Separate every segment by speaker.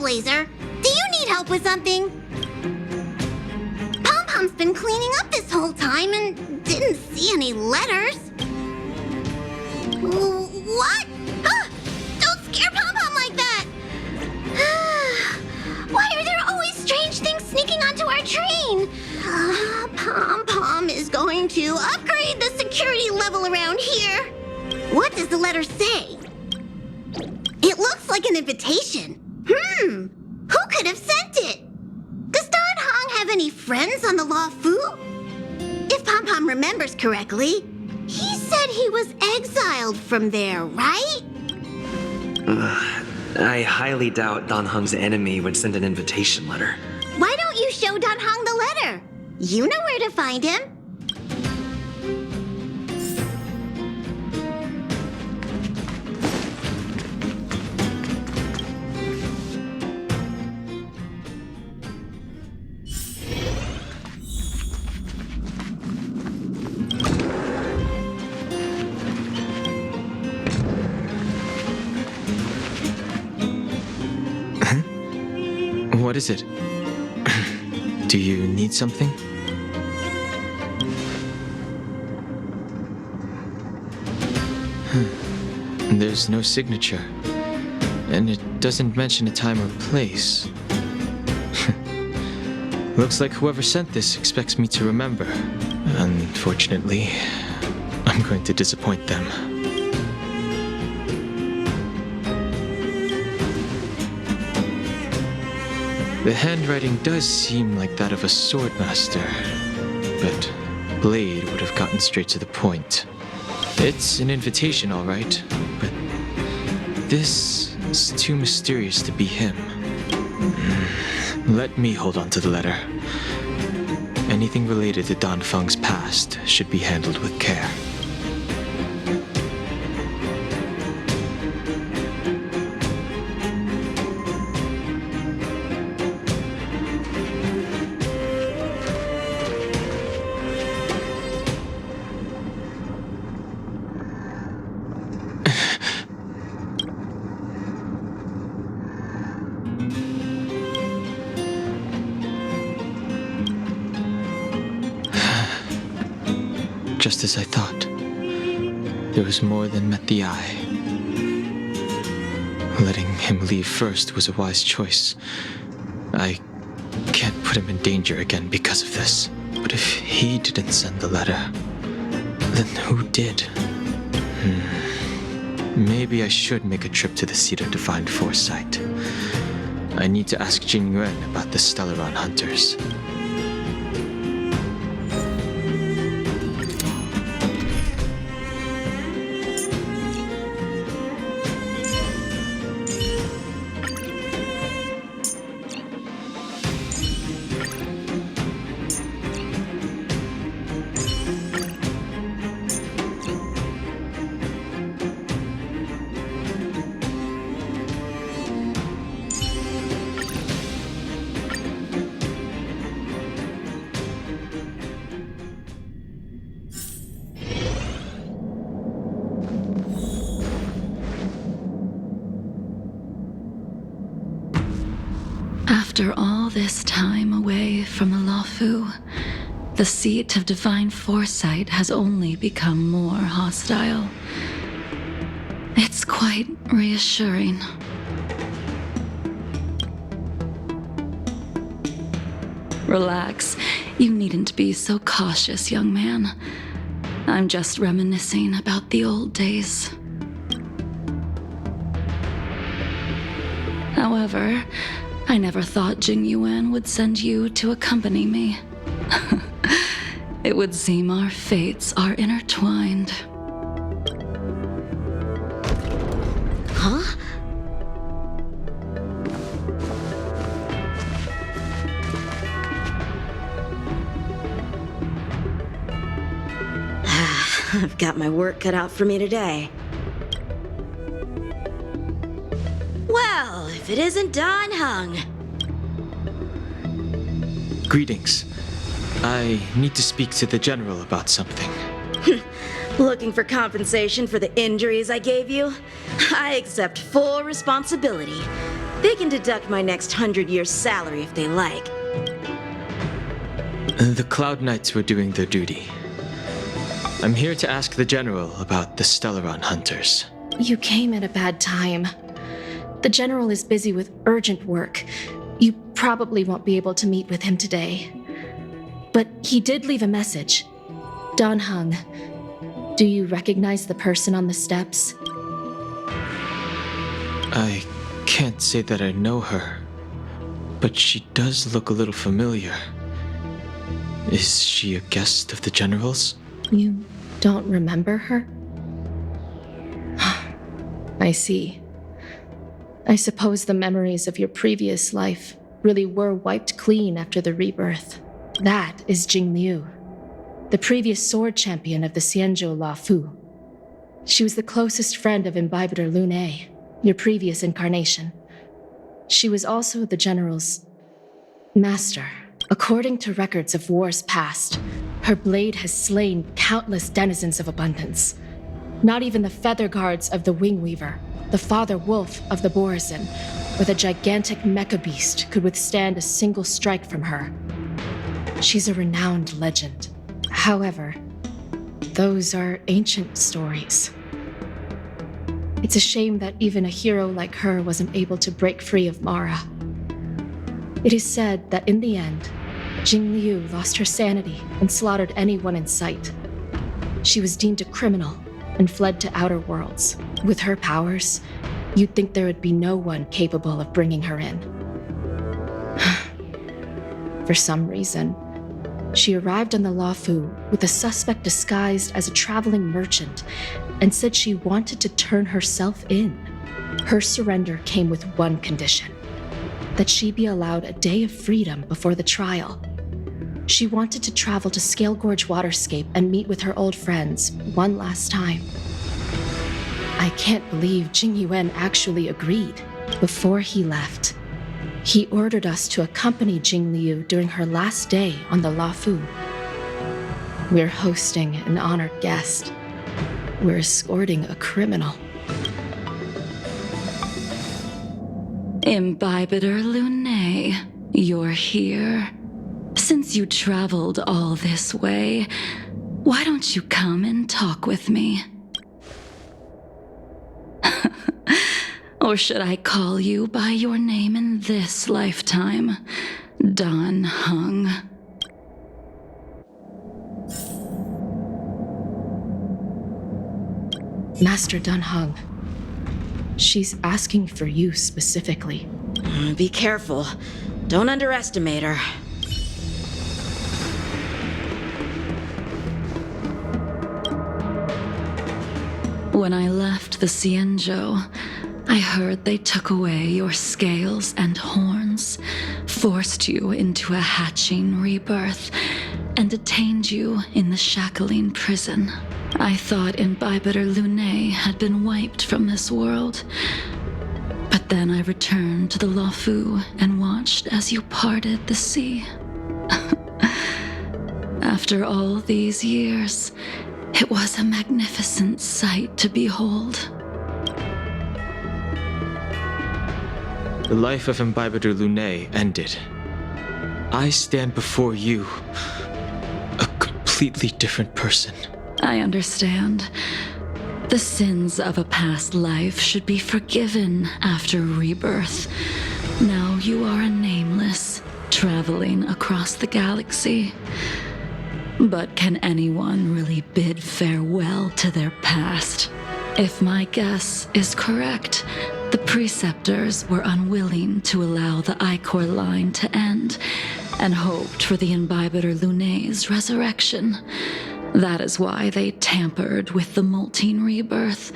Speaker 1: Blazer. Do you need help with something? Pom-Pom's been cleaning up this whole time and didn't see any letters. What? Don't scare Pom-Pom like that! Why are there always strange things sneaking onto our train? Pom-Pom is going to upgrade the security level around here. What does the letter say? It looks like an invitation. Who could have sent it? Does Don Hong have any friends on the Law Fu? If Pom-Pom remembers correctly, he said he was exiled from there, right?
Speaker 2: I highly doubt Don Hong's enemy would send an invitation letter.
Speaker 1: Why don't you show Don Hong the letter? You know where to find him.
Speaker 3: What is it? Do you need something? There's no signature. And it doesn't mention a time or place. Looks like whoever sent this expects me to remember. Unfortunately, I'm going to disappoint them. The handwriting does seem like that of a swordmaster, but Blade would have gotten straight to the point. It's an invitation, all right, but this is too mysterious to be him. Let me hold on to the letter. Anything related to Dan Feng's past should be handled with care. Just as I thought. There was more than met the eye. Letting him leave first was a wise choice. I can't put him in danger again because of this. But if he didn't send the letter, then who did? Maybe I should make a trip to the seat of divine foresight. I need to ask Jingliu about the Stellaron hunters.
Speaker 4: After all this time away from the Luofu, the seat of divine foresight has only become more hostile. It's quite reassuring. Relax. You needn't be so cautious, young man. I'm just reminiscing about the old days. However, I never thought Jingliu would send you to accompany me. It would seem our fates are intertwined.
Speaker 1: Huh?
Speaker 5: I've got my work cut out for me today. Well, if it isn't Dan Hong.
Speaker 3: Greetings. I need to speak to the general about something.
Speaker 5: Looking for compensation for the injuries I gave you? I accept full responsibility. They can deduct my next 100 years' salary if they like.
Speaker 3: The Cloud Knights were doing their duty. I'm here to ask the General about the Stellaron Hunters.
Speaker 6: You came at a bad time. The General is busy with urgent work. You probably won't be able to meet with him today. But he did leave a message. Dan Heng, do you recognize the person on the steps?
Speaker 3: I can't say that I know her, but she does look a little familiar. Is she a guest of the General's?
Speaker 6: You don't remember her? I see. I suppose the memories of your previous life really were wiped clean after the rebirth. That is Jingliu, the previous sword champion of the Xianzhou Luofu. She was the closest friend of Imbibitor Lune, your previous incarnation. She was also the General's master. According to records of wars past, her blade has slain countless denizens of abundance. Not even the feather guards of the Wingweaver, the father wolf of the Borazin, or the gigantic mecha beast could withstand a single strike from her. She's a renowned legend. However, those are ancient stories. It's a shame that even a hero like her wasn't able to break free of Mara. It is said that in the end, Jingliu lost her sanity and slaughtered anyone in sight. She was deemed a criminal and fled to outer worlds. With her powers, you'd think there would be no one capable of bringing her in. For some reason, she arrived on the Luofu with a suspect disguised as a traveling merchant and said she wanted to turn herself in. Her surrender came with one condition: that she be allowed a day of freedom before the trial. She wanted to travel to Scale Gorge Waterscape and meet with her old friends one last time. I can't believe Jing Yuan actually agreed. Before he left, he ordered us to accompany Jingliu during her last day on the Luofu. We're hosting an honored guest. We're escorting a criminal.
Speaker 4: Imbibitor Lune, you're here. Since you traveled all this way, why don't you come and talk with me? Or should I call you by your name in this lifetime? Dan Heng.
Speaker 6: Master Dan Heng, she's asking for you specifically.
Speaker 5: Be careful. Don't underestimate her.
Speaker 4: When I left the Xianzhou, I heard they took away your scales and horns, forced you into a hatching rebirth, and detained you in the Shackling prison. I thought Imbibitor Lune had been wiped from this world. But then I returned to the Luofu and watched as you parted the sea. After all these years, it was a magnificent sight to behold.
Speaker 3: The life of Imbibitor Lune ended. I stand before you, a completely different person.
Speaker 4: I understand. The sins of a past life should be forgiven after rebirth. Now you are a nameless, traveling across the galaxy. But can anyone really bid farewell to their past? If my guess is correct, the preceptors were unwilling to allow the Ichor line to end, and hoped for the Imbibitor Lune's resurrection. That is why they tampered with the molting rebirth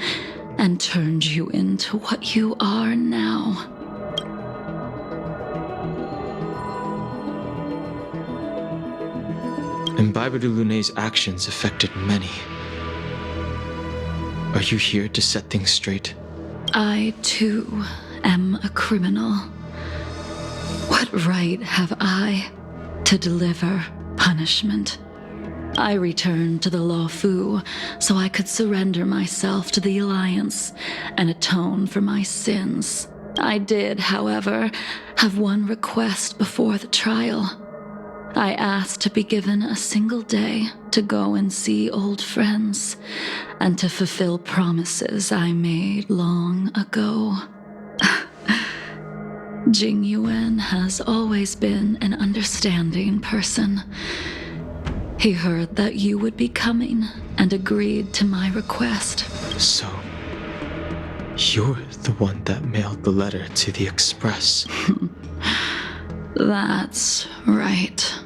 Speaker 4: and turned you into what you are now.
Speaker 3: Imbibitor Lune's actions affected many. Are you here to set things straight?
Speaker 4: I, too, am a criminal. What right have I to deliver punishment? I returned to the Luofu so I could surrender myself to the Alliance and atone for my sins. I did, however, have one request before the trial. I asked to be given a single day to go and see old friends, and to fulfill promises I made long ago. Jingliu has always been an understanding person. He heard that you would be coming and agreed to my request.
Speaker 3: So, you're the one that mailed the letter to the Express.
Speaker 4: That's right.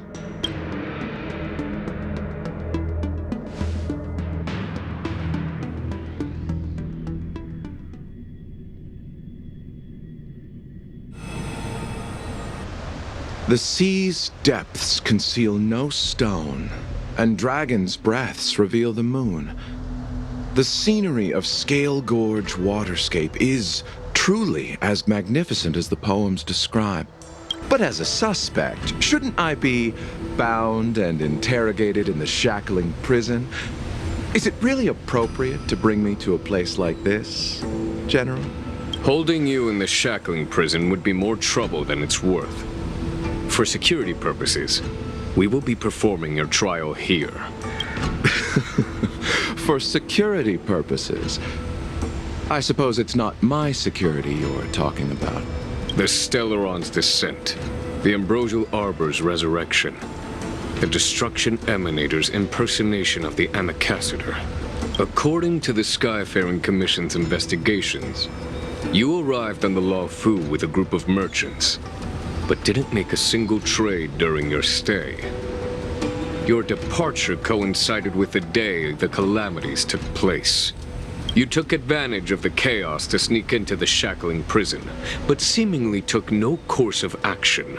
Speaker 7: The sea's depths conceal no stone, and dragons' breaths reveal the moon. The scenery of Scale Gorge Waterscape is truly as magnificent as the poems describe. But as a suspect, shouldn't I be bound and interrogated in the shackling prison? Is it really appropriate to bring me to a place like this, General?
Speaker 8: Holding you in the shackling prison would be more trouble than it's worth. For security purposes, we will be performing your trial here.
Speaker 7: For security purposes? I suppose it's not my security you're talking about.
Speaker 8: The Stellaron's descent, the Ambrosial Arbor's resurrection, the Destruction Emanator's impersonation of the Amicassator. According to the Skyfaring Commission's investigations, you arrived on the Law Fu with a group of merchants, but didn't make a single trade during your stay. Your departure coincided with the day the calamities took place. You took advantage of the chaos to sneak into the shackling prison, but seemingly took no course of action.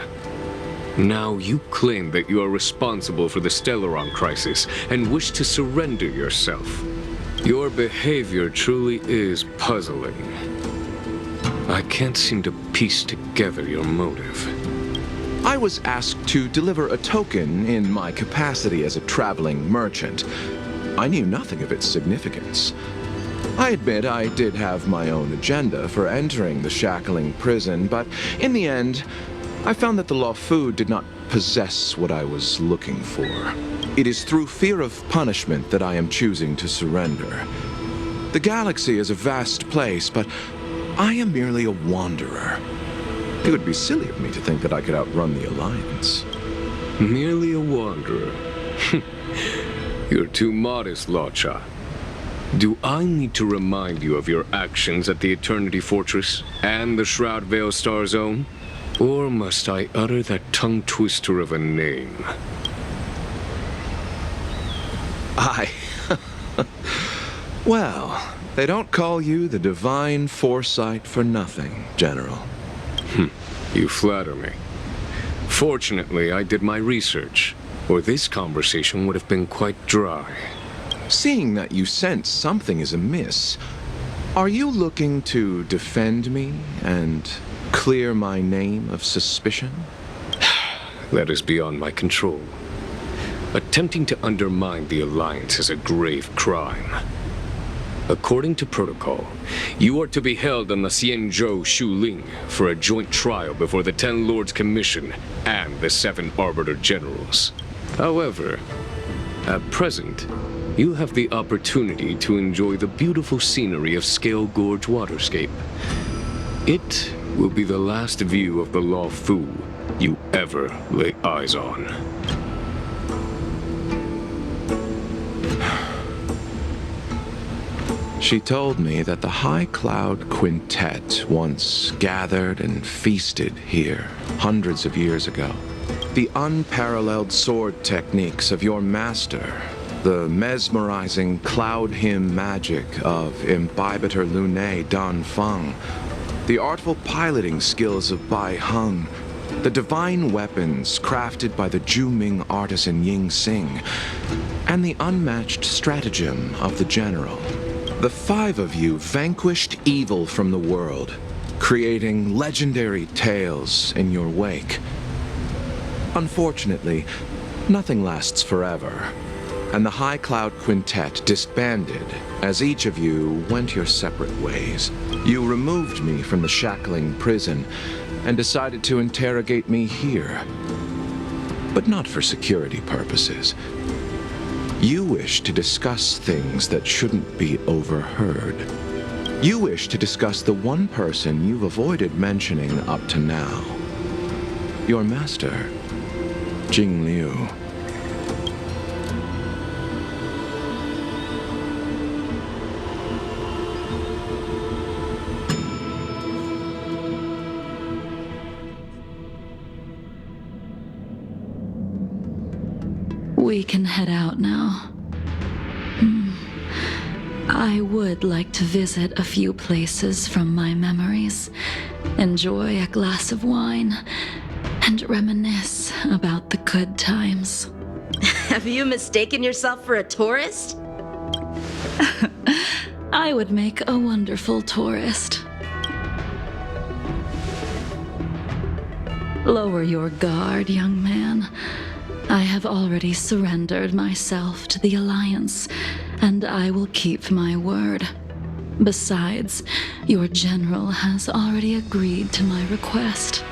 Speaker 8: Now you claim that you are responsible for the Stellaron crisis and wish to surrender yourself. Your behavior truly is puzzling. I can't seem to piece together your motive.
Speaker 7: I was asked to deliver a token in my capacity as a traveling merchant. I knew nothing of its significance. I admit I did have my own agenda for entering the shackling prison, but in the end, I found that the Law Fu did not possess what I was looking for. It is through fear of punishment that I am choosing to surrender. The galaxy is a vast place, but I am merely a wanderer. It would be silly of me to think that I could outrun the Alliance.
Speaker 8: Merely a wanderer. You're too modest, Locha. Do I need to remind you of your actions at the Eternity Fortress and the Shroud Veil Star Zone? Or must I utter that tongue twister of a name?
Speaker 7: Well, they don't call you the Divine Foresight for nothing, General.
Speaker 8: You flatter me. Fortunately, I did my research, or this conversation would have been quite dry.
Speaker 7: Seeing that you sense something is amiss, are you looking to defend me and clear my name of suspicion?
Speaker 8: That is beyond my control. Attempting to undermine the Alliance is a grave crime. According to protocol, you are to be held on the Xianzhou Shuling for a joint trial before the 10 Lords Commission and the 7 Arbiter Generals. However, at present, you have the opportunity to enjoy the beautiful scenery of Scale Gorge Waterscape. It will be the last view of the Law Fu you ever lay eyes on.
Speaker 7: She told me that the High Cloud Quintet once gathered and feasted here hundreds of years ago. The unparalleled sword techniques of your master, the mesmerizing cloud hymn magic of Imbibitor Lunae Dan Feng, the artful piloting skills of Bai Heng, the divine weapons crafted by the Juming artisan Ying Xing, and the unmatched stratagem of the general. The 5 of you vanquished evil from the world, creating legendary tales in your wake. Unfortunately, nothing lasts forever. and the High Cloud Quintet disbanded as each of you went your separate ways. You removed me from the shackling prison and decided to interrogate me here. But not for security purposes. You wish to discuss things that shouldn't be overheard. You wish to discuss the one person you've avoided mentioning up to now. Your master, Jingliu.
Speaker 4: We can head out now. I would like to visit a few places from my memories, enjoy a glass of wine, and reminisce about the good times.
Speaker 5: Have you mistaken yourself for a tourist?
Speaker 4: I would make a wonderful tourist. Lower your guard, young man. I have already surrendered myself to the Alliance, and I will keep my word. Besides, your general has already agreed to my request.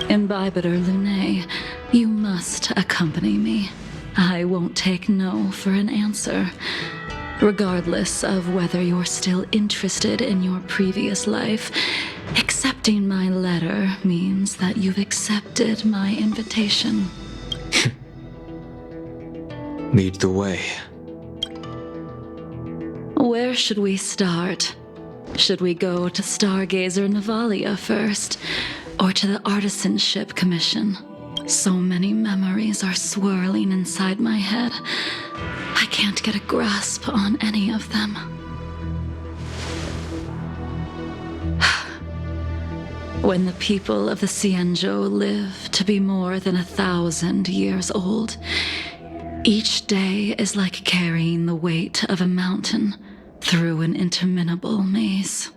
Speaker 4: Imbibitor Lunae, you must accompany me. I won't take no for an answer. Regardless of whether you're still interested in your previous life, accepting my letter means that you've accepted my invitation.
Speaker 3: Lead the way.
Speaker 4: Where should we start? Should we go to Stargazer Navalia first, or to the Artisanship Commission? So many memories are swirling inside my head. I can't get a grasp on any of them. When the people of the Xianzhou live to be more than 1,000 years old, each day is like carrying the weight of a mountain through an interminable maze.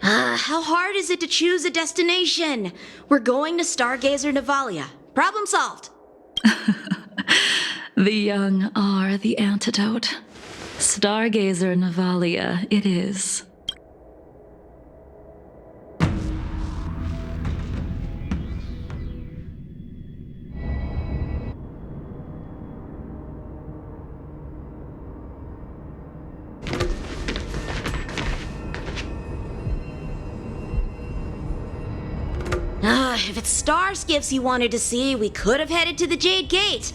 Speaker 5: How hard is it to choose a destination? We're going to Stargazer Navalia. Problem solved.
Speaker 4: The young are the antidote. Stargazer Navalia it is.
Speaker 5: If it's star skiffs you wanted to see, we could have headed to the Jade Gate.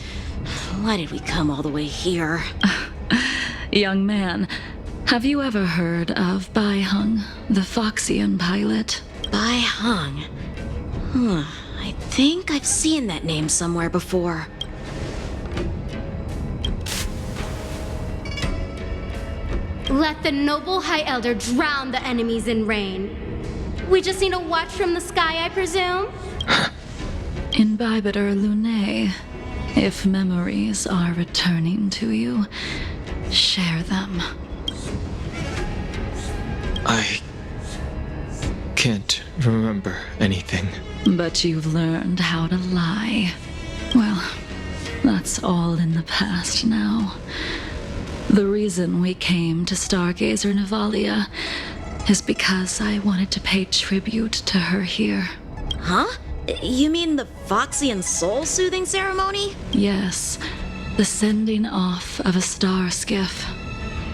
Speaker 5: Why did we come all the way here?
Speaker 4: Young man, have you ever heard of Bai Hung, the Foxian pilot?
Speaker 5: Bai Hung. I think I've seen that name somewhere before.
Speaker 9: Let the noble High Elder drown the enemies in rain. We just need a watch from the sky, I presume?
Speaker 4: Imbibitor Lunae, if memories are returning to you, share them.
Speaker 3: I can't remember anything.
Speaker 4: But you've learned how to lie. Well, that's all in the past now. The reason we came to Stargazer Navalia is because I wanted to pay tribute to her here.
Speaker 5: Huh? You mean the Foxian soul-soothing ceremony?
Speaker 4: Yes, the sending off of a star skiff.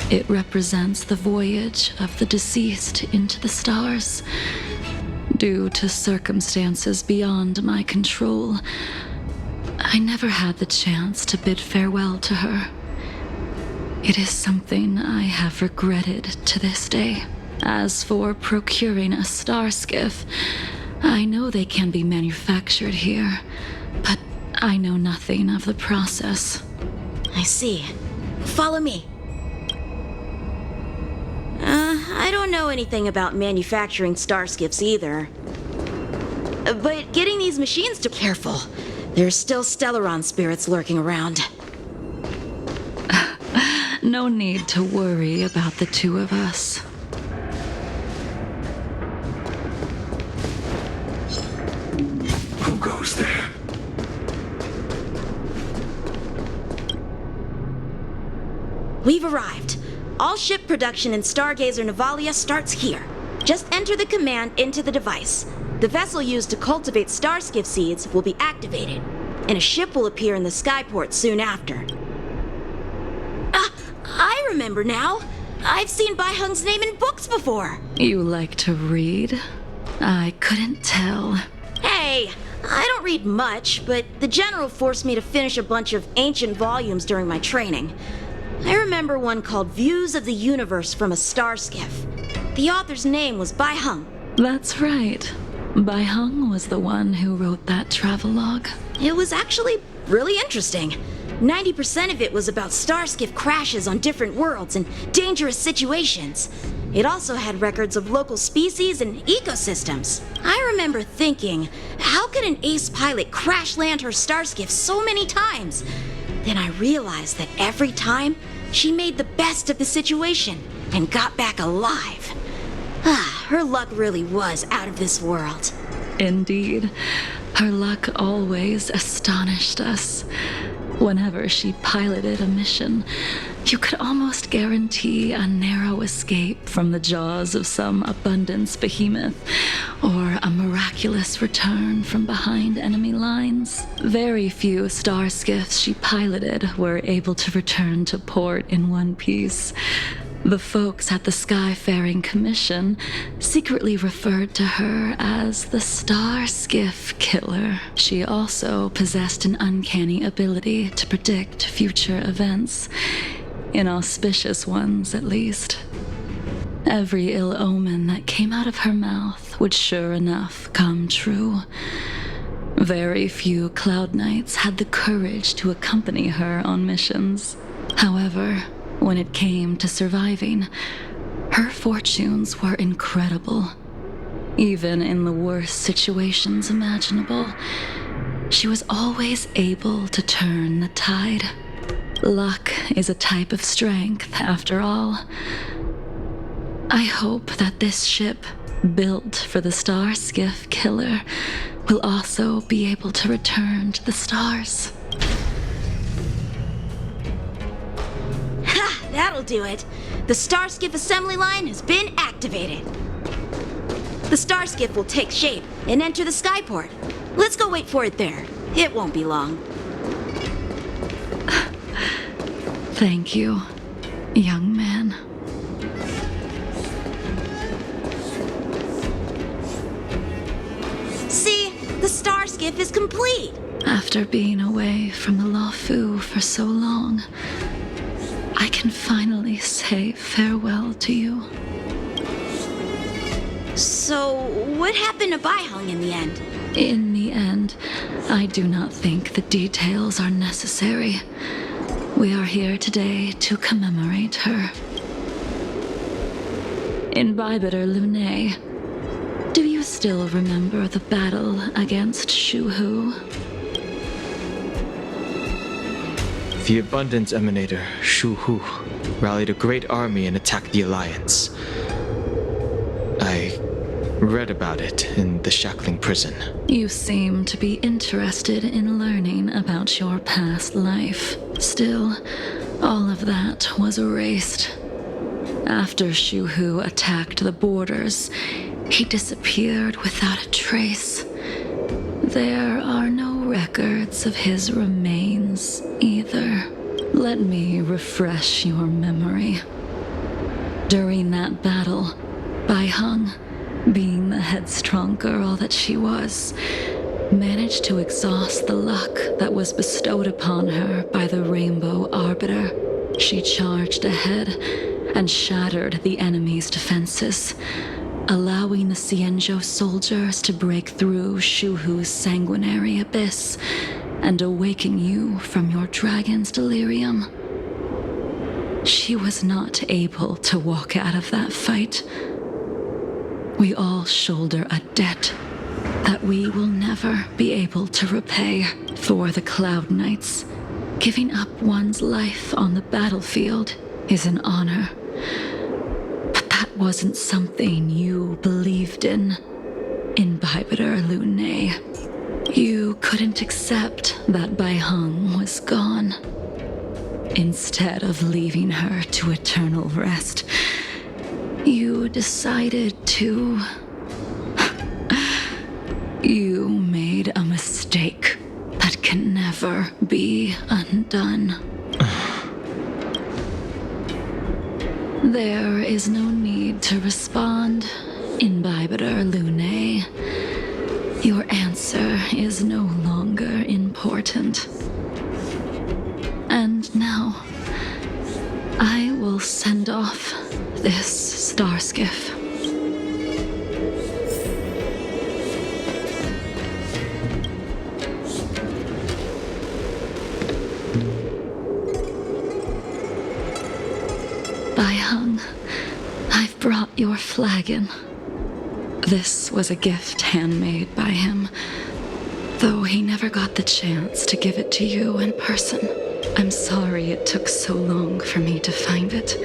Speaker 4: It represents the voyage of the deceased into the stars. Due to circumstances beyond my control, I never had the chance to bid farewell to her. It is something I have regretted to this day. As for procuring a star skiff, I know they can be manufactured here, but I know nothing of the process.
Speaker 5: I see. Follow me. I don't know anything about manufacturing star skiffs either. But getting these machines to... Careful. There's still Stellaron spirits lurking around.
Speaker 4: No need to worry about the two of us.
Speaker 8: Who goes there?
Speaker 5: we've arrived. All ship production in Stargazer Navalia starts here. Just enter the command into the device. The vessel used to cultivate starskiff seeds will be activated, and a ship will appear in the skyport soon after. I remember now. I've seen Bai Hung's name in books before.
Speaker 4: You like to read? I couldn't tell.
Speaker 5: Hey, I don't read much, but the general forced me to finish a bunch of ancient volumes during my training. I remember one called Views of the Universe from a Starskiff. The author's name was Bai Hung.
Speaker 4: That's right. Bai Hung was the one who wrote that travelogue.
Speaker 5: It was actually really interesting. 90% of it was about starskiff crashes on different worlds and dangerous situations. It also had records of local species and ecosystems. I remember thinking, how could an ace pilot crash land her starskiff so many times? Then I realized that every time, she made the best of the situation and got back alive. Her luck really was out of this world.
Speaker 4: Indeed. Her luck always astonished us. Whenever she piloted a mission, you could almost guarantee a narrow escape from the jaws of some abundance behemoth, or a miraculous return from behind enemy lines. Very few starskiffs she piloted were able to return to port in one piece. The folks at the Skyfaring Commission secretly referred to her as the Starskiff Killer. She also possessed an uncanny ability to predict future events, inauspicious ones at least. Every ill omen that came out of her mouth would sure enough come true. Very few Cloud Knights had the courage to accompany her on missions. However, when it came to surviving, her fortunes were incredible. Even in the worst situations imaginable, she was always able to turn the tide. Luck is a type of strength, after all. I hope that this ship, built for the Starskiff Killer, will also be able to return to the stars.
Speaker 5: That'll do it. The Starskiff assembly line has been activated. The Starskiff will take shape and enter the skyport. Let's go wait for it there. It won't be long.
Speaker 4: Thank you, young man.
Speaker 5: See, the Starskiff is complete.
Speaker 4: After being away from the Luofu for so long, I can finally say farewell to you.
Speaker 5: So, what happened to Bai Hung in the end?
Speaker 4: In the end, I do not think the details are necessary. We are here today to commemorate her. In Bibiter Lune, do you still remember the battle against Shuhu?
Speaker 3: The Abundance Emanator, Shuhu, rallied a great army and attacked the Alliance. I read about it in the Shackling prison.
Speaker 4: You seem to be interested in learning about your past life. Still, all of that was erased. After Shuhu attacked the borders, he disappeared without a trace. There are no records of his remains either. Let me refresh your memory. During that battle, Bai Hung, being the headstrong girl that she was, managed to exhaust the luck that was bestowed upon her by the Rainbow Arbiter. She charged ahead and shattered the enemy's defenses, allowing the Xianzhou soldiers to break through Shuhu's sanguinary abyss and awaken you from your dragon's delirium. She was not able to walk out of that fight. We all shoulder a debt that we will never be able to repay. For the Cloud Knights, giving up one's life on the battlefield is an honor. That wasn't something you believed in Bibiter Lune. You couldn't accept that Bai Hung was gone. Instead of leaving her to eternal rest, you decided to... You made a mistake that can never be undone. There is no need to respond, Imbibiter Lunae. Your answer is no longer important. And now, I will send off this star skiff. I've brought your flagon. This was a gift handmade by him, though he never got the chance to give it to you in person. I'm sorry it took so long for me to find it.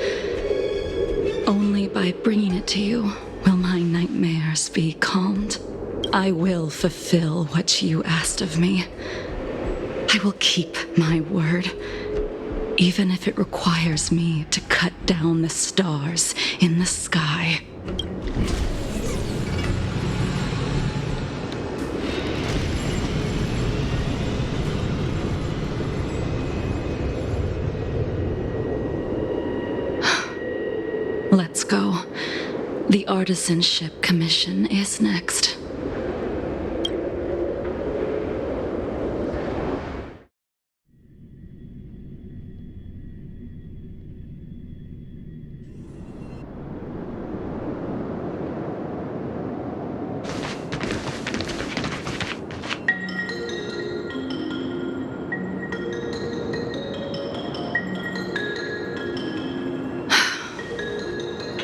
Speaker 4: Only by bringing it to you will my nightmares be calmed. I will fulfill what you asked of me. I will keep my word, even if it requires me to cut down the stars in the sky. Let's go. The Artisanship Commission is next.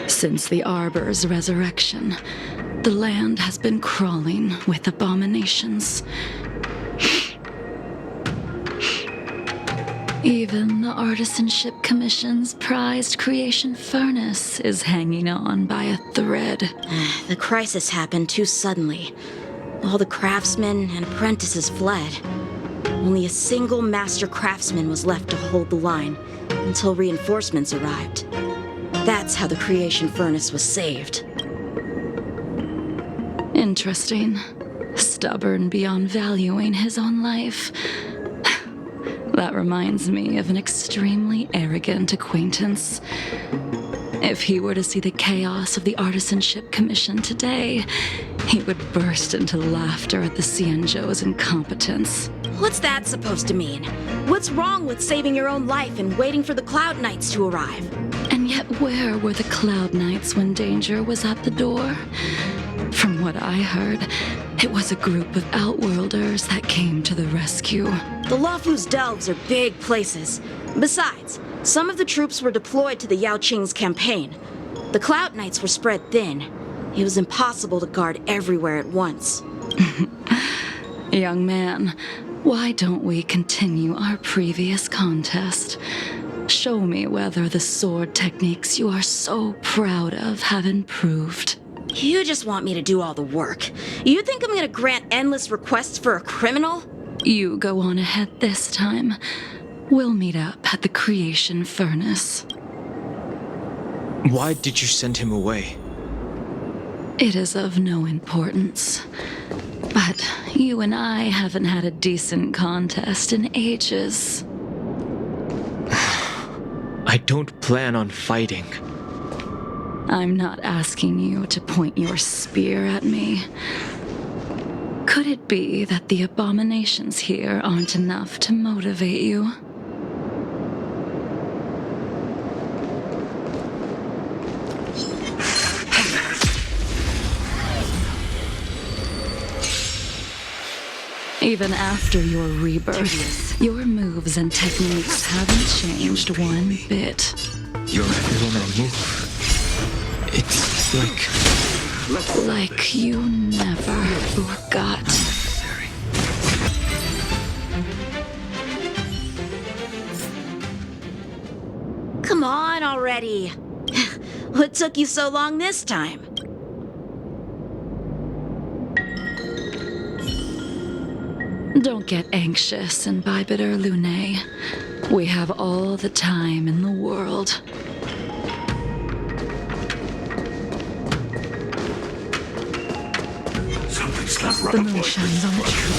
Speaker 4: Since the Arbor's resurrection, the land has been crawling with abominations. Even the Artisanship Commission's prized creation furnace is hanging on by a thread.
Speaker 5: The crisis happened too suddenly. All the craftsmen and apprentices fled. Only a single master craftsman was left to hold the line until reinforcements arrived. That's how the creation furnace was saved.
Speaker 4: Interesting. Stubborn beyond valuing his own life. That reminds me of an extremely arrogant acquaintance. If he were to see the chaos of the Artisanship Commission today, he would burst into laughter at the Xianzhou's incompetence.
Speaker 5: What's that supposed to mean? What's wrong with saving your own life and waiting for the Cloud Knights to arrive?
Speaker 4: And yet where were the Cloud Knights when danger was at the door? From what I heard, it was a group of Outworlders that came to the rescue.
Speaker 5: The Luofu's delves are big places. Besides, some of the troops were deployed to the Yao Qing's campaign. The Cloud Knights were spread thin. It was impossible to guard everywhere at once.
Speaker 4: Young man, why don't we continue our previous contest? Show me whether the sword techniques you are so proud of have improved.
Speaker 5: You just want me to do all the work. You think I'm gonna grant endless requests for a criminal?
Speaker 4: You go on ahead this time. We'll meet up at the creation furnace.
Speaker 3: Why did you send him away?
Speaker 4: It is of no importance. But you and I haven't had a decent contest in ages.
Speaker 3: I don't plan on fighting.
Speaker 4: I'm not asking you to point your spear at me. Could it be that the abominations here aren't enough to motivate you? Even after your rebirth, your moves and techniques haven't changed one bit.
Speaker 3: When I move, it's
Speaker 4: like you never forgot.
Speaker 5: Come on already. What took you so long this time?
Speaker 4: Don't get anxious, Imbibiter Lunae. We have all the time in the world. The moon shines on the tree.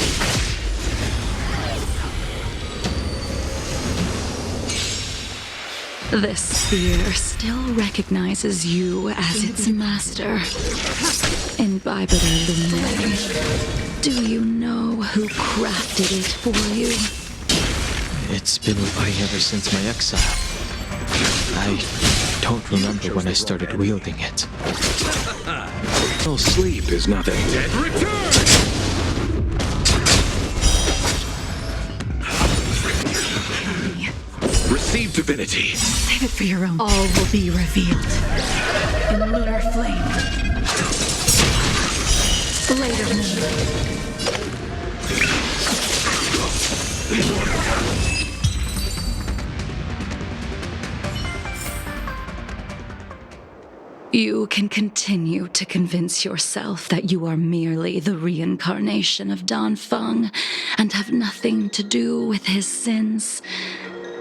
Speaker 4: This sphere still recognizes you as its master. Imbibiter Lunae, do you know who crafted it for you?
Speaker 3: It's been with me ever since my exile. I don't remember when I started wielding it.
Speaker 7: No sleep is nothing.
Speaker 8: Return!
Speaker 7: Receive divinity.
Speaker 4: Save it for your own. All will be revealed in lunar flame. Later, moon. You can continue to convince yourself that you are merely the reincarnation of Dan Feng and have nothing to do with his sins.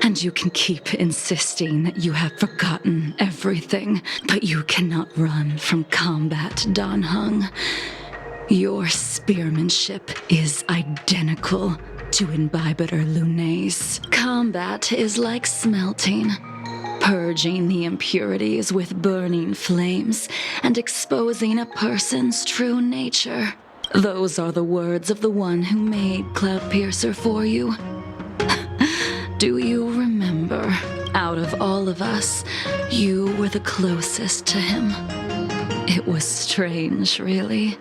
Speaker 4: And you can keep insisting that you have forgotten everything, but you cannot run from combat, Dan Heng. Your spearmanship is identical to Imbibiter Lunae's. Combat is like smelting, purging the impurities with burning flames and exposing a person's true nature. Those are the words of the one who made Cloudpiercer for you. Do you remember, out of all of us, you were the closest to him? It was strange, really,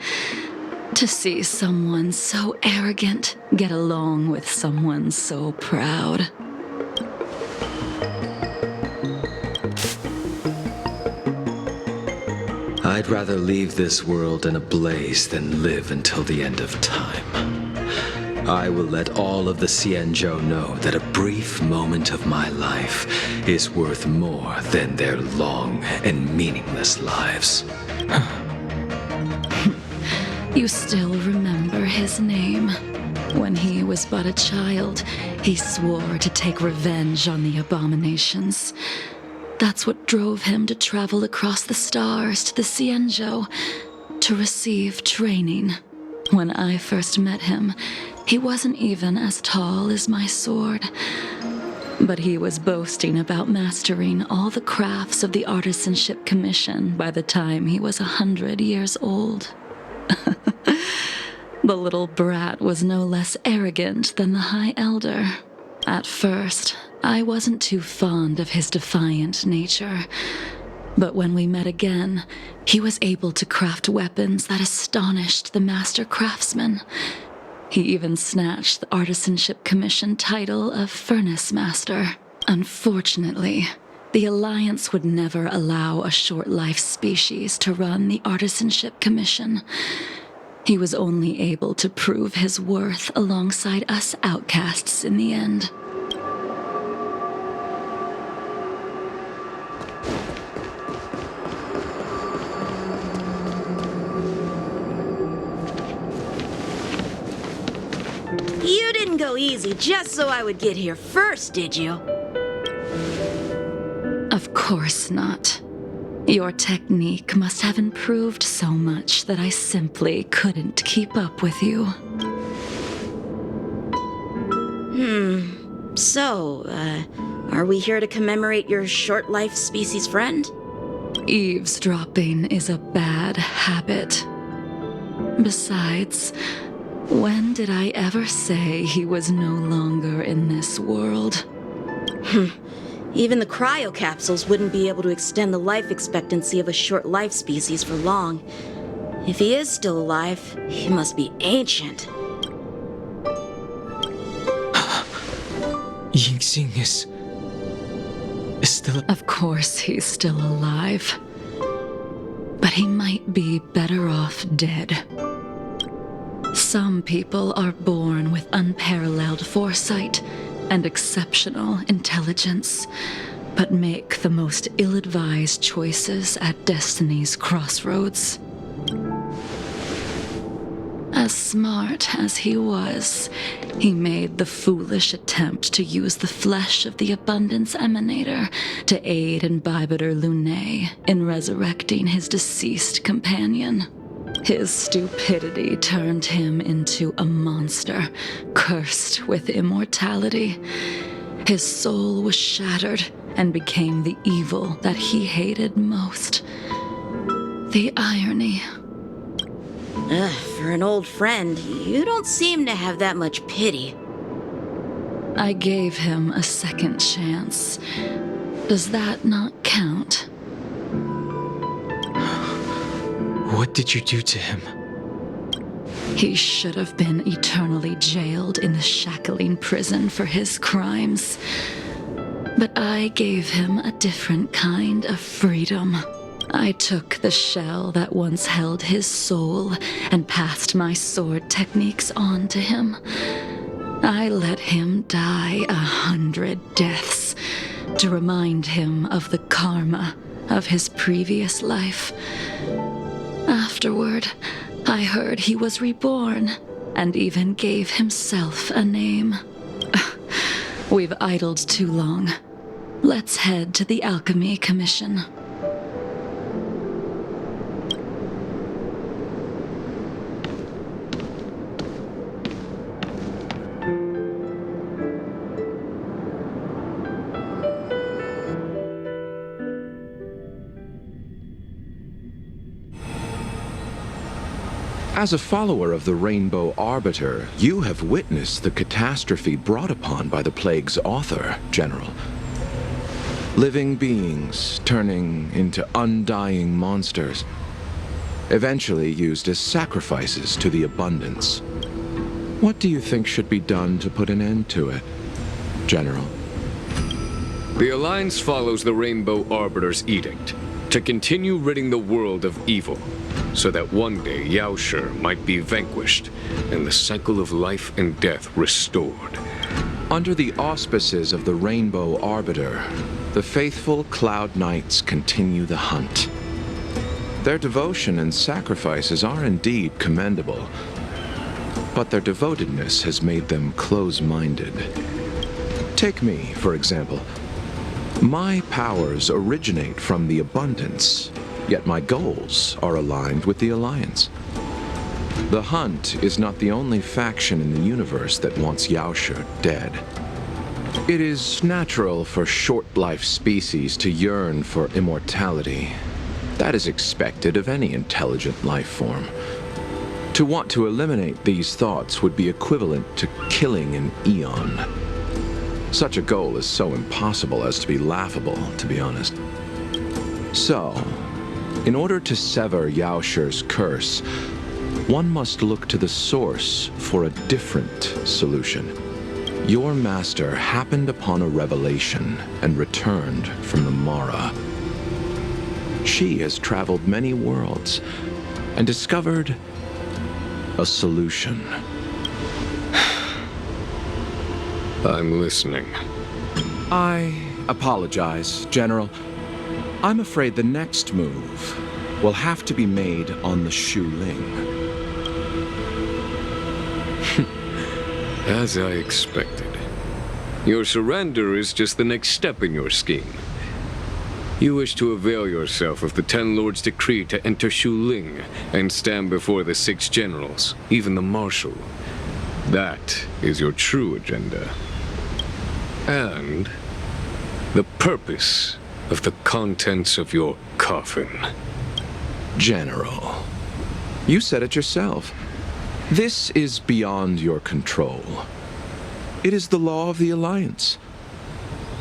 Speaker 4: to see someone so arrogant get along with someone so proud.
Speaker 2: I'd rather leave this world in a blaze than live until the end of time. I will let all of the Xianzhou know that a brief moment of my life is worth more than their long and meaningless lives.
Speaker 4: You still remember his name. When he was but a child, he swore to take revenge on the abominations. That's what drove him to travel across the stars to the Xianzhou to receive training. When I first met him, he wasn't even as tall as my sword. But he was boasting about mastering all the crafts of the Artisanship Commission by the time he was 100 years old. The little brat was no less arrogant than the High Elder. At first, I wasn't too fond of his defiant nature. But when we met again, he was able to craft weapons that astonished the master craftsman. He even snatched the Artisanship Commission title of Furnace Master. Unfortunately, the Alliance would never allow a short-life species to run the Artisanship Commission. He was only able to prove his worth alongside us outcasts in the end.
Speaker 5: You didn't go easy just so I would get here first, did you?
Speaker 4: Of course not. Your technique must have improved so much that I simply couldn't keep up with you.
Speaker 5: So, are we here to commemorate your short-life species friend?
Speaker 4: Eavesdropping is a bad habit. Besides, when did I ever say he was no longer in this world?
Speaker 5: Even the cryocapsules wouldn't be able to extend the life expectancy of a short-life species for long. If he is still alive, he must be ancient.
Speaker 3: Yingxing is still...
Speaker 4: Of course he's still alive. But he might be better off dead. Some people are born with unparalleled foresight and exceptional intelligence, but make the most ill-advised choices at destiny's crossroads. As As smart as he was, he made the foolish attempt to use the flesh of the Abundance Emanator to aid in Bibiter Lunae in resurrecting his deceased companion. His stupidity turned him into a monster, cursed with immortality. His soul was shattered and became the evil that he hated most. The irony.
Speaker 5: For an old friend, you don't seem to have that much pity.
Speaker 4: I gave him a second chance. Does that not count?
Speaker 3: What did you do to him?
Speaker 4: He should have been eternally jailed in the shackling prison for his crimes. But I gave him a different kind of freedom. I took the shell that once held his soul and passed my sword techniques on to him. I let him die 100 deaths to remind him of the karma of his previous life. Afterward, I heard he was reborn and even gave himself a name. We've idled too long. Let's head to the Alchemy Commission.
Speaker 7: As a follower of the Rainbow Arbiter, you have witnessed the catastrophe brought upon by the plague's author, General. Living beings turning into undying monsters, eventually used as sacrifices to the Abundance. What do you think should be done to put an end to it, General?
Speaker 8: The Alliance follows the Rainbow Arbiter's edict to continue ridding the world of evil, so that one day Yaoshi might be vanquished and the cycle of life and death restored.
Speaker 7: Under the auspices of the Rainbow Arbiter, the faithful Cloud Knights continue the hunt. Their devotion and sacrifices are indeed commendable, but their devotedness has made them close-minded. Take me, for example. My powers originate from the Abundance, yet my goals are aligned with the Alliance. The Hunt is not the only faction in the universe that wants Yaoshi dead. It is natural for short-life species to yearn for immortality. That is expected of any intelligent life form. To want to eliminate these thoughts would be equivalent to killing an eon. Such a goal is so impossible as to be laughable, to be honest. So, in order to sever Yaoshi's curse, one must look to the source for a different solution. Your master happened upon a revelation and returned from the Mara. She has traveled many worlds and discovered a solution.
Speaker 8: I'm listening.
Speaker 7: I apologize, General. I'm afraid the next move will have to be made on the Shu Ling.
Speaker 8: As I expected. Your surrender is just the next step in your scheme. You wish to avail yourself of the Ten Lords' decree to enter Shu Ling and stand before the 6 generals, even the Marshal. That is your true agenda. And the purpose of the contents of your coffin.
Speaker 7: General, you said it yourself. This is beyond your control. It is the law of the Alliance.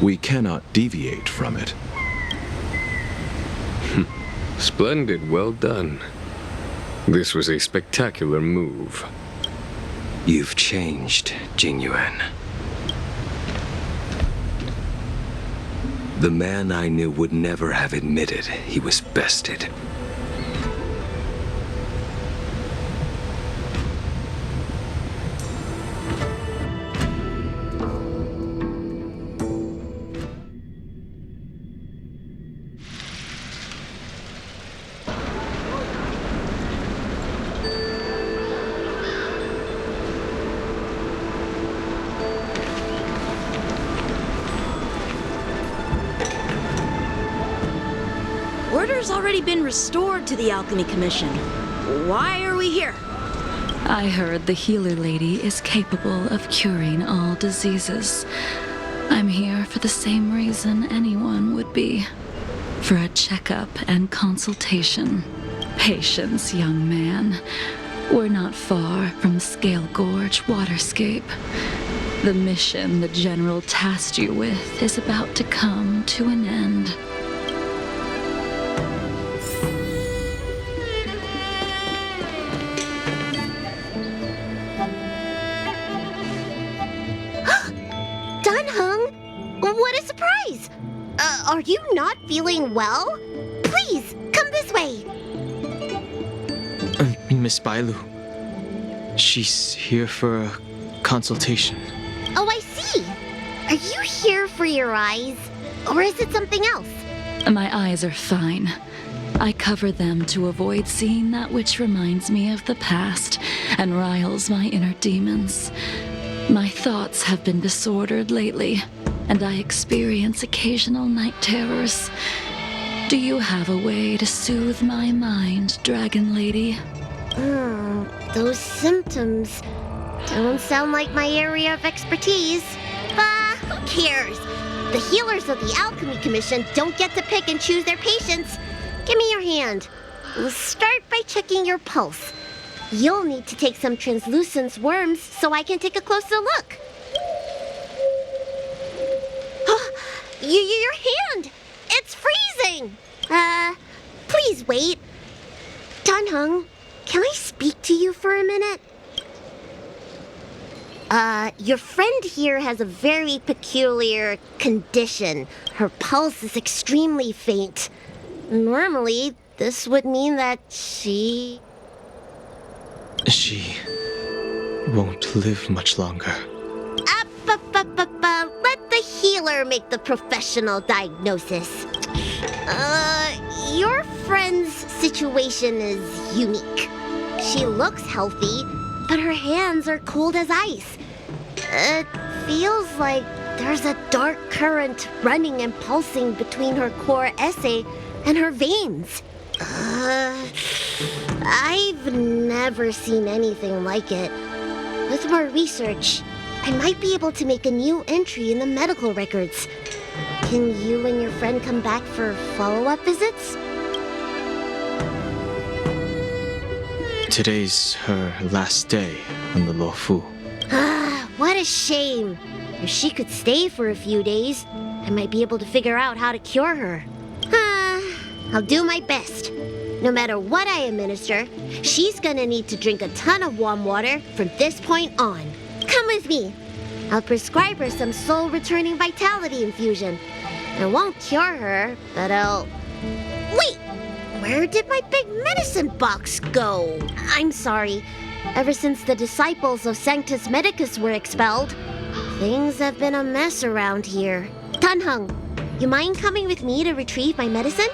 Speaker 7: We cannot deviate from it.
Speaker 8: Splendid, well done. This was a spectacular move.
Speaker 2: You've changed, Jingyuan. The man I knew would never have admitted he was bested.
Speaker 5: order's already been restored to the Alchemy Commission. Why are we here?
Speaker 4: I heard the healer lady is capable of curing all diseases. I'm here for the same reason anyone would be. For a checkup and consultation. Patience, young man. We're not far from Scale Gorge Waterscape. The mission the General tasked you with is about to come to an end.
Speaker 1: Dunhung, what a surprise! Are you not feeling well? Please, come this way.
Speaker 3: Miss Bailu. She's here for a consultation.
Speaker 1: Oh, I see. Are you here for your eyes? Or is it something else?
Speaker 4: My eyes are fine. I cover them to avoid seeing that which reminds me of the past and riles my inner demons. My thoughts have been disordered lately, and I experience occasional night terrors. Do you have a way to soothe my mind, Dragon Lady?
Speaker 1: Those symptoms don't sound like my area of expertise. But who cares? The healers of the Alchemy Commission don't get to pick and choose their patients. Give me your hand. We'll start by checking your pulse. You'll need to take some translucent worms so I can take a closer look. Your hand! It's freezing! Please wait. Dunhung, can I speak to you for a minute? Your friend here has a very peculiar condition. Her pulse is extremely faint. Normally, this would mean that she
Speaker 3: won't live much longer.
Speaker 1: Let the healer make the professional diagnosis. Your friend's situation is unique. She looks healthy, but her hands are cold as ice. It feels like there's a dark current running and pulsing between her core esse and her veins. I've never seen anything like it. With more research, I might be able to make a new entry in the medical records. Can you and your friend come back for follow-up visits?
Speaker 3: Today's her last day on the Luofu.
Speaker 1: What a shame. If she could stay for a few days, I might be able to figure out how to cure her. I'll do my best. No matter what I administer, she's gonna need to drink a ton of warm water from this point on. Come with me. I'll prescribe her some soul-returning vitality infusion. I won't cure her, but I'll... Wait! Where did my big medicine box go? I'm sorry. Ever since the disciples of Sanctus Medicus were expelled, things have been a mess around here. Dunhung, you mind coming with me to retrieve my medicine?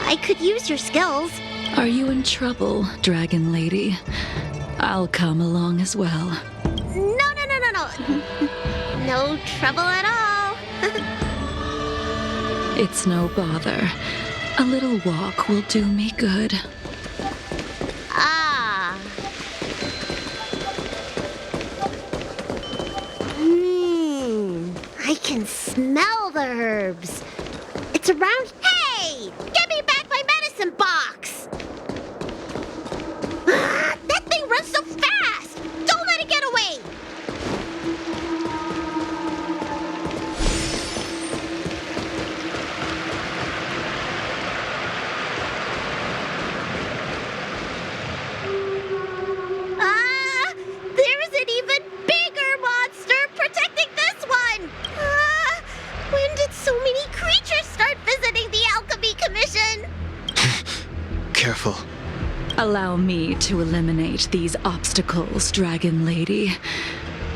Speaker 1: I could use your skills.
Speaker 4: Are you in trouble, Dragon Lady? I'll come along as well.
Speaker 1: No. No trouble at all.
Speaker 4: It's no bother. A little walk will do me good.
Speaker 1: I can smell the herbs. It's around... Hey! Give me back my medicine box! That thing runs so fast! Don't let it get away! There is an even bigger monster protecting this one! When did so many creatures start visiting the Alchemy Commission?
Speaker 3: Careful.
Speaker 4: Allow me to eliminate these obstacles, Dragon Lady.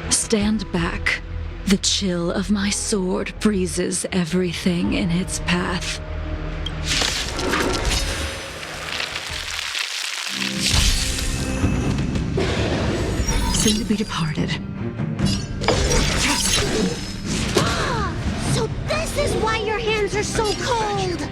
Speaker 4: Stand back. The chill of my sword freezes everything in its path. Soon to be departed.
Speaker 1: So this is why your hands are so cold!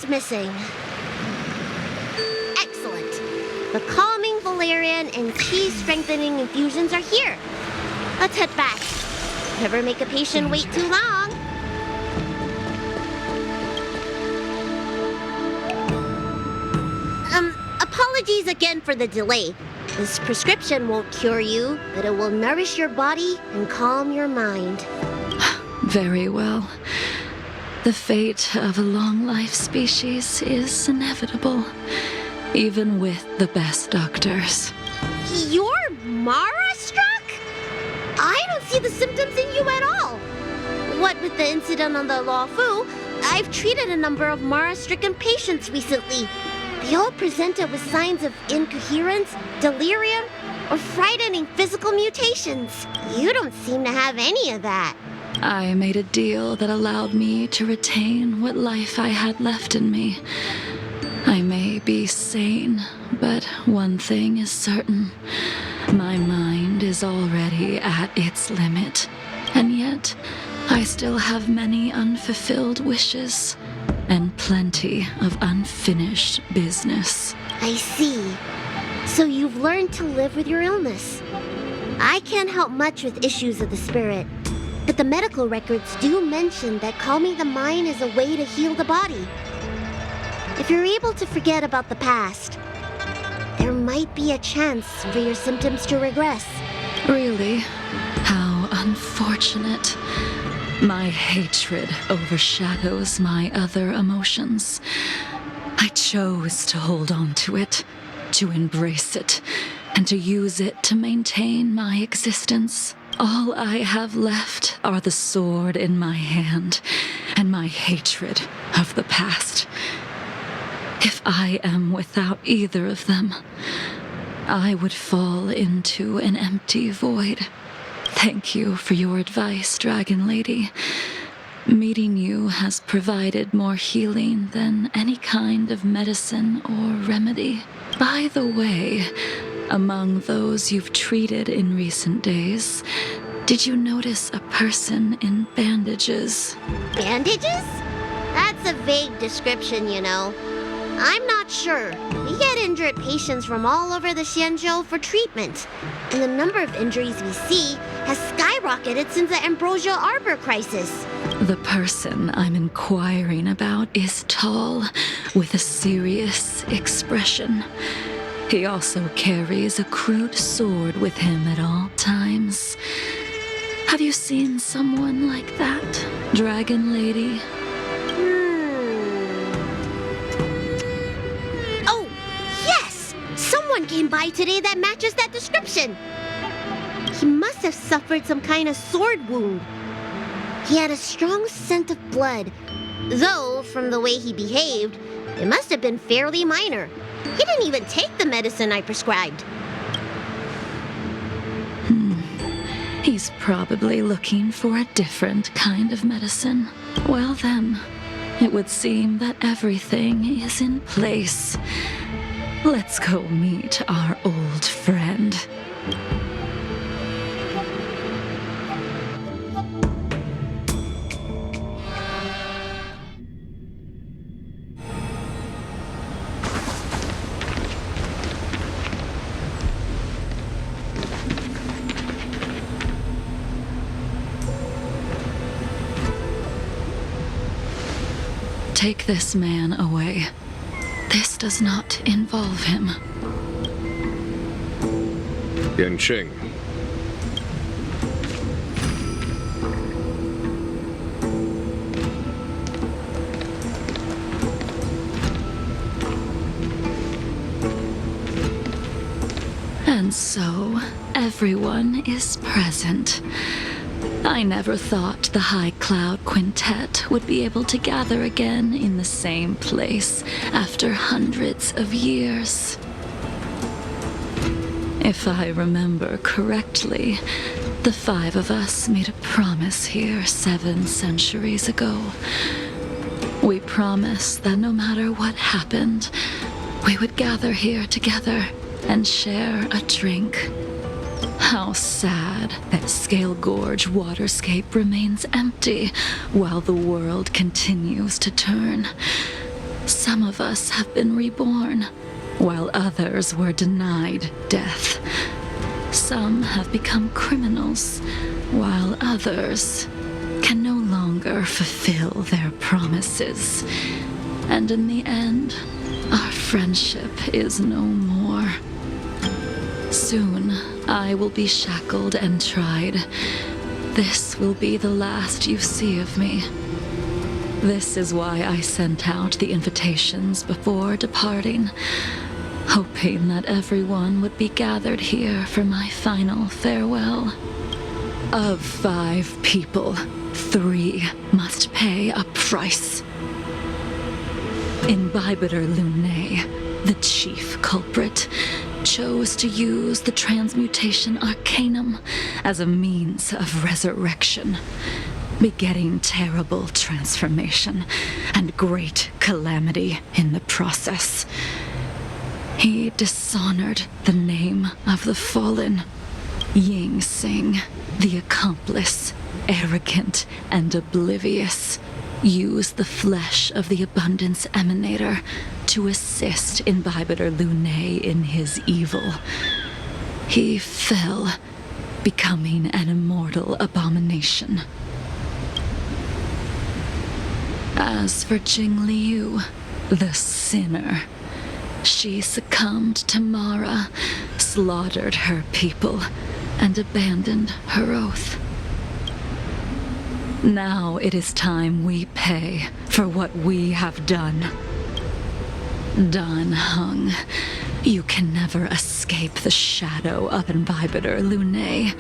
Speaker 1: just missing? Excellent. The calming valerian and chi strengthening infusions are here. Let's head back. Never make a patient wait too long. Apologies again for the delay. This prescription won't cure you, but it will nourish your body and calm your mind.
Speaker 4: Very well. The fate of a long-life species is inevitable, even with the best doctors.
Speaker 1: You're Mara-struck? I don't see the symptoms in you at all. What with the incident on the Law Fu, I've treated a number of Mara-stricken patients recently. They all presented with signs of incoherence, delirium, or frightening physical mutations. You don't seem to have any of that.
Speaker 4: I made a deal that allowed me to retain what life I had left in me. I may be sane, but one thing is certain. My mind is already at its limit, and yet I still have many unfulfilled wishes and plenty of unfinished business.
Speaker 1: I see. So you've learned to live with your illness. I can't help much with issues of the spirit, but the medical records do mention that calming the mind is a way to heal the body. If you're able to forget about the past, there might be a chance for your symptoms to regress.
Speaker 4: Really? How unfortunate. My hatred overshadows my other emotions. I chose to hold on to it, to embrace it, and to use it to maintain my existence. All I have left are the sword in my hand and my hatred of the past. If I am without either of them, I would fall into an empty void. Thank you for your advice, Dragon Lady. Meeting you has provided more healing than any kind of medicine or remedy. By the way, among those you've treated in recent days, did you notice a person in bandages?
Speaker 1: Bandages? That's a vague description, you know. I'm not sure. We get injured patients from all over the Xianzhou for treatment, and the number of injuries we see has skyrocketed since the Ambrosial Arbor crisis.
Speaker 4: The person I'm inquiring about is tall, with a serious expression. He also carries a crude sword with him at all times. Have you seen someone like that, Dragon Lady?
Speaker 1: Oh, yes! Someone came by today that matches that description. He must have suffered some kind of sword wound. He had a strong scent of blood, though from the way he behaved, it must have been fairly minor. He didn't even take the medicine I prescribed.
Speaker 4: He's probably looking for a different kind of medicine. Well then, it would seem that everything is in place. Let's go meet our old friend. Take this man away. This does not involve him.
Speaker 8: Yanqing.
Speaker 4: And so, everyone is present. I never thought the High Cloud Quintet would be able to gather again in the same place after hundreds of years. If I remember correctly, the five of us made a promise here 7 centuries ago. We promised that no matter what happened, we would gather here together and share a drink. How sad that Scale Gorge waterscape remains empty while the world continues to turn. Some of us have been reborn, while others were denied death. Some have become criminals, while others can no longer fulfill their promises. And in the end, our friendship is no more. Soon, I will be shackled and tried. This will be the last you see of me. This is why I sent out the invitations before departing, hoping that everyone would be gathered here for my final farewell. Of 5 people, 3 must pay a price. Imbibitor Lunae, the chief culprit, chose to use the transmutation arcanum as a means of resurrection, begetting terrible transformation and great calamity in the process. He dishonored the name of the fallen. Ying Sing, the accomplice, arrogant and oblivious, used the flesh of the Abundance Emanator to assist Imbibitor Lunae in his evil. He fell, becoming an immortal abomination. As for Jingliu, the sinner, she succumbed to Mara, slaughtered her people, and abandoned her oath. Now it is time we pay for what we have done. Dan Heng, you can never escape the shadow of Imbibitor Lunae.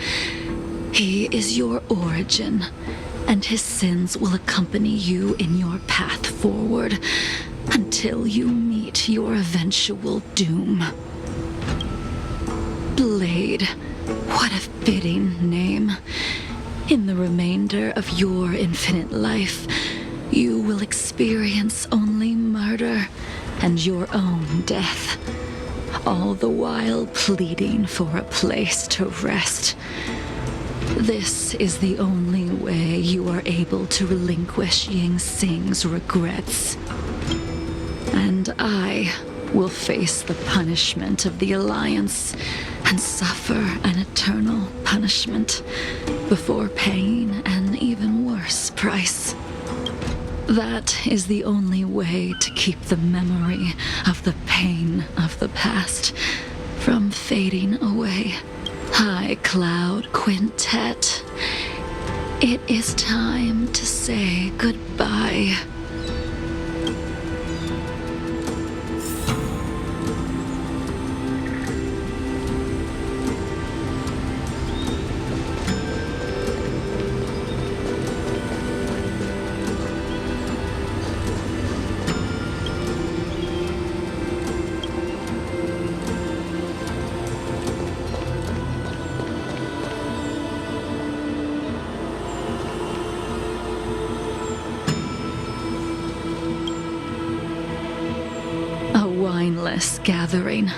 Speaker 4: He is your origin, and his sins will accompany you in your path forward until you meet your eventual doom. Blade, what a fitting name. In the remainder of your infinite life, you will experience only murder and your own death, all the while pleading for a place to rest. This is the only way you are able to relinquish Ying Sing's regrets. And I will face the punishment of the Alliance and suffer an eternal punishment before paying an even worse price. That is the only way to keep the memory of the pain of the past from fading away. High Cloud Quintet, it is time to say goodbye. Wineless gathering,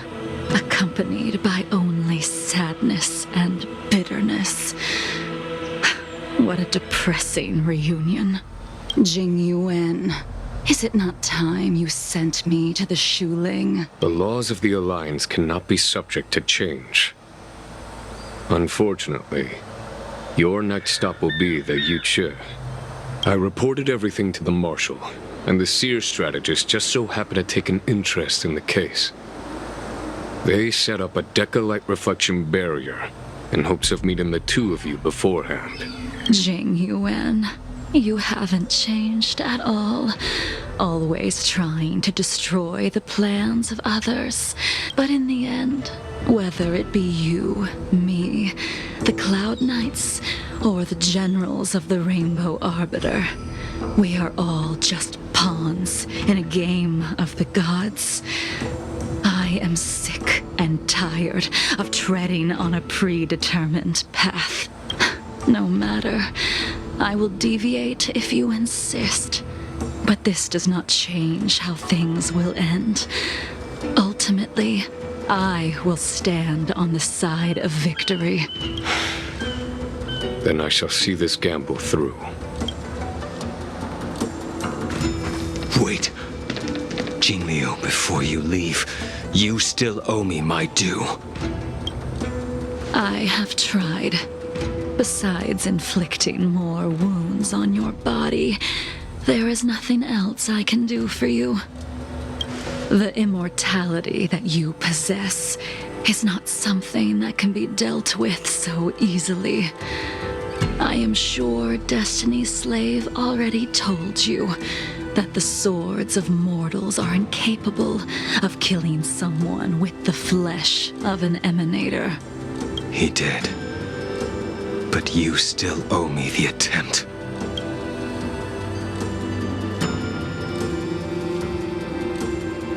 Speaker 4: accompanied by only sadness and bitterness. What a depressing reunion. Jingyuan, is it not time you sent me to the Shuling?
Speaker 8: The laws of the Alliance cannot be subject to change. Unfortunately, your next stop will be the Yuchi. I reported everything to the Marshal, and the Seer strategist just so happened to take an interest in the case. They set up a Deca-light reflection barrier in hopes of meeting the 2 of you beforehand.
Speaker 4: Jingyuan, you haven't changed at all. Always trying to destroy the plans of others. But in the end, whether it be you, me, the Cloud Knights, or the generals of the Rainbow Arbiter, we are all just pawns in a game of the gods. I am sick and tired of treading on a predetermined path. No matter, I will deviate if you insist. But this does not change how things will end. Ultimately, I will stand on the side of victory.
Speaker 8: Then I shall see this gamble through.
Speaker 2: Wait. Jingliu, before you leave, you still owe me my due.
Speaker 4: I have tried. Besides inflicting more wounds on your body, there is nothing else I can do for you. The immortality that you possess is not something that can be dealt with so easily. I am sure Destiny's Slave already told you that the swords of mortals are incapable of killing someone with the flesh of an emanator.
Speaker 2: He did. But you still owe me the attempt.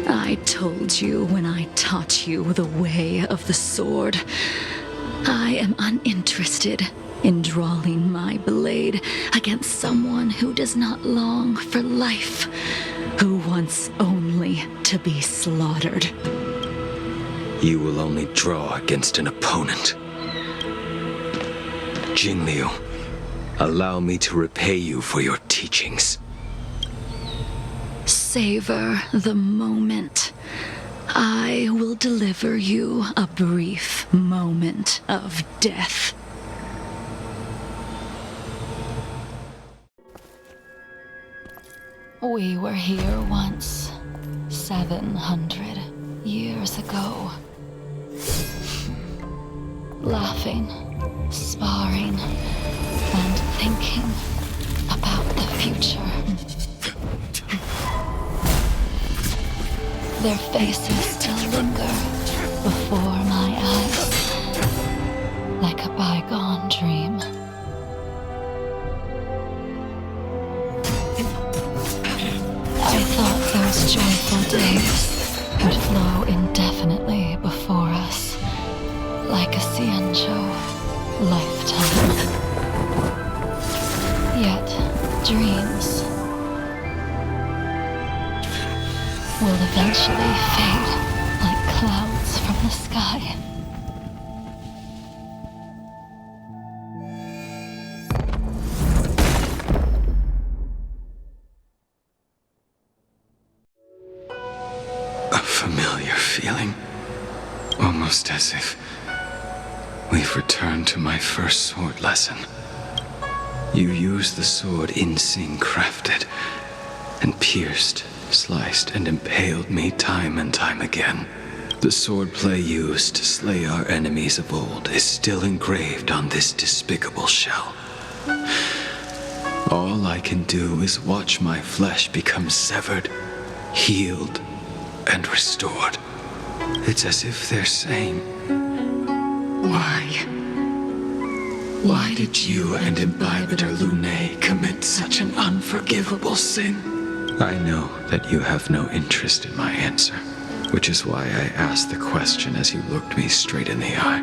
Speaker 4: I told you when I taught you the way of the sword. I am uninterested in drawing my blade against someone who does not long for life, who wants only to be slaughtered.
Speaker 2: You will only draw against an opponent. Jingliu, allow me to repay you for your teachings.
Speaker 4: Savor the moment. I will deliver you a brief moment of death. We were here once, 700 years ago. Laughing, sparring, and thinking about the future. Their faces still linger before my eyes, like a bygone dream. I thought those joyful days would flow indefinitely before us, like a Cienjo lifetime. Yet, dreams will eventually fade like clouds from the sky.
Speaker 2: A familiar feeling. Almost as if we've returned to my first sword lesson. You used the sword Insing crafted, and pierced, sliced, and impaled me time and time again. The swordplay used to slay our enemies of old is still engraved on this despicable shell. All I can do is watch my flesh become severed, healed, and restored. It's as if they're saying, why? Why did you and Imbibitor Lunae commit such an unforgivable sin? I know that you have no interest in my answer, which is why I asked the question as you looked me straight in the eye.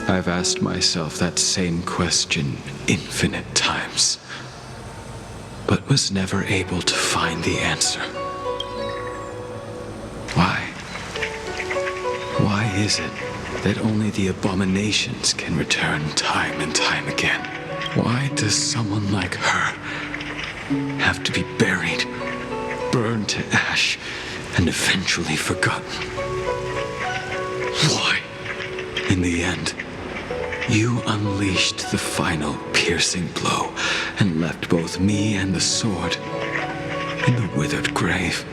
Speaker 2: I've asked myself that same question infinite times, but was never able to find the answer. Why? Why is it that only the abominations can return time and time again? Why does someone like her have to be buried, burned to ash, and eventually forgotten? Why? In the end, you unleashed the final piercing blow and left both me and the sword in the withered grave.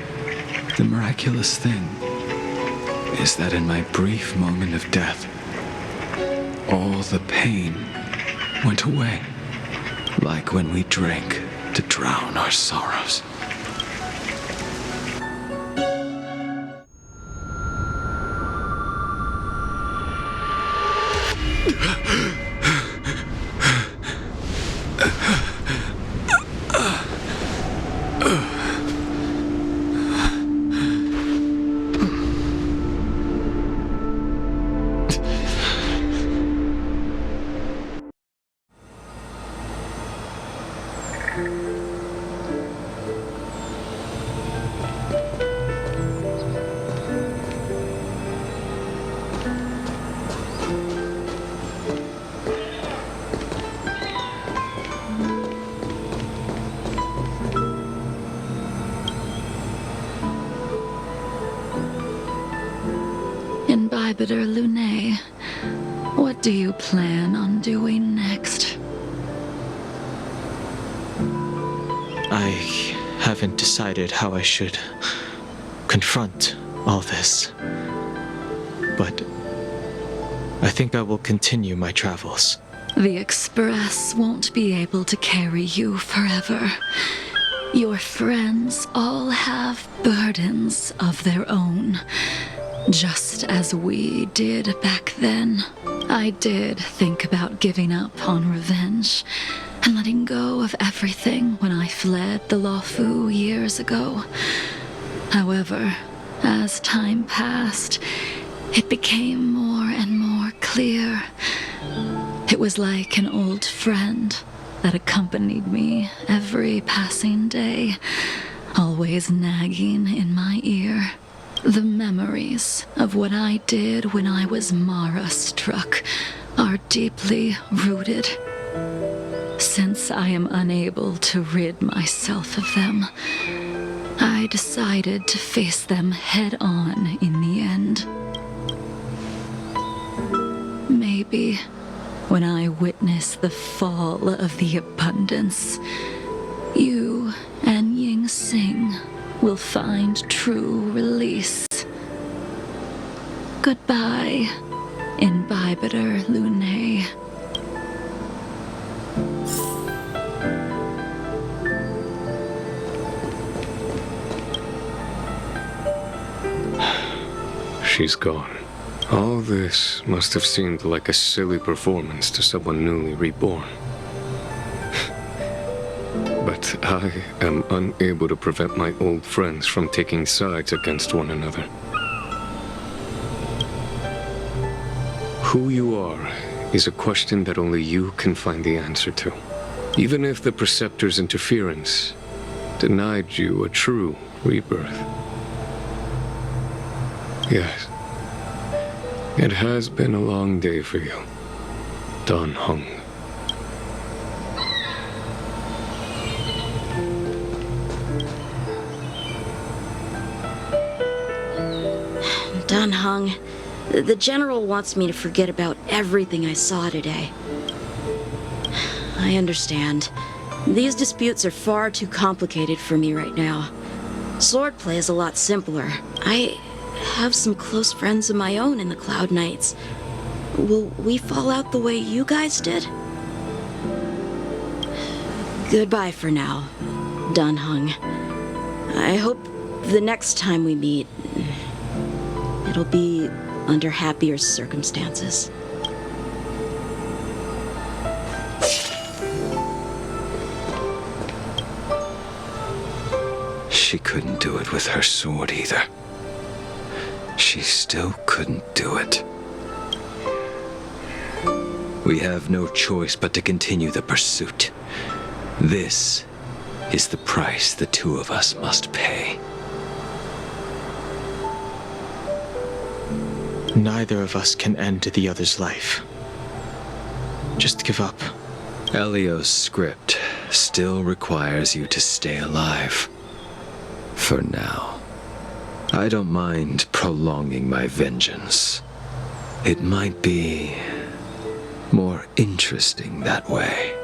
Speaker 2: The miraculous thing is that in my brief moment of death, all the pain went away, like when we drank to drown our sorrows.
Speaker 4: Imbibitor Lunae, what do you plan on doing next?
Speaker 3: I haven't decided how I should confront all this. But I think I will continue my travels.
Speaker 4: The Express won't be able to carry you forever. Your friends all have burdens of their own, just as we did back then. I did think about giving up on revenge and letting go of everything when I fled the Luofu years ago. However, as time passed, it became more and more clear. It was like an old friend that accompanied me every passing day, always nagging in my ear. The memories of what I did when I was Mara-struck are deeply rooted. Since I am unable to rid myself of them, I decided to face them head-on in the end. Maybe when I witness the fall of the abundance, you and Ying Sing will find true release. Goodbye, Imbibitor Lunae.
Speaker 8: She's gone. All this must have seemed like a silly performance to someone newly reborn. But I am unable to prevent my old friends from taking sides against one another. Who you are is a question that only you can find the answer to. Even if the Preceptor's interference denied you a true rebirth. Yes. It has been a long day for you, Dan Heng.
Speaker 5: Dan Heng, the General wants me to forget about everything I saw today. I understand. These disputes are far too complicated for me right now. Swordplay is a lot simpler. I have some close friends of my own in the Cloud Knights. Will we fall out the way you guys did? Goodbye for now, Dan Heng. I hope the next time we meet, it'll be under happier circumstances.
Speaker 2: She couldn't do it with her sword either. She still couldn't do it. We have no choice but to continue the pursuit. This is the price the two of us must pay.
Speaker 3: Neither of us can end the other's life. Just give up.
Speaker 2: Elio's script still requires you to stay alive. For now. I don't mind prolonging my vengeance. It might be more interesting that way.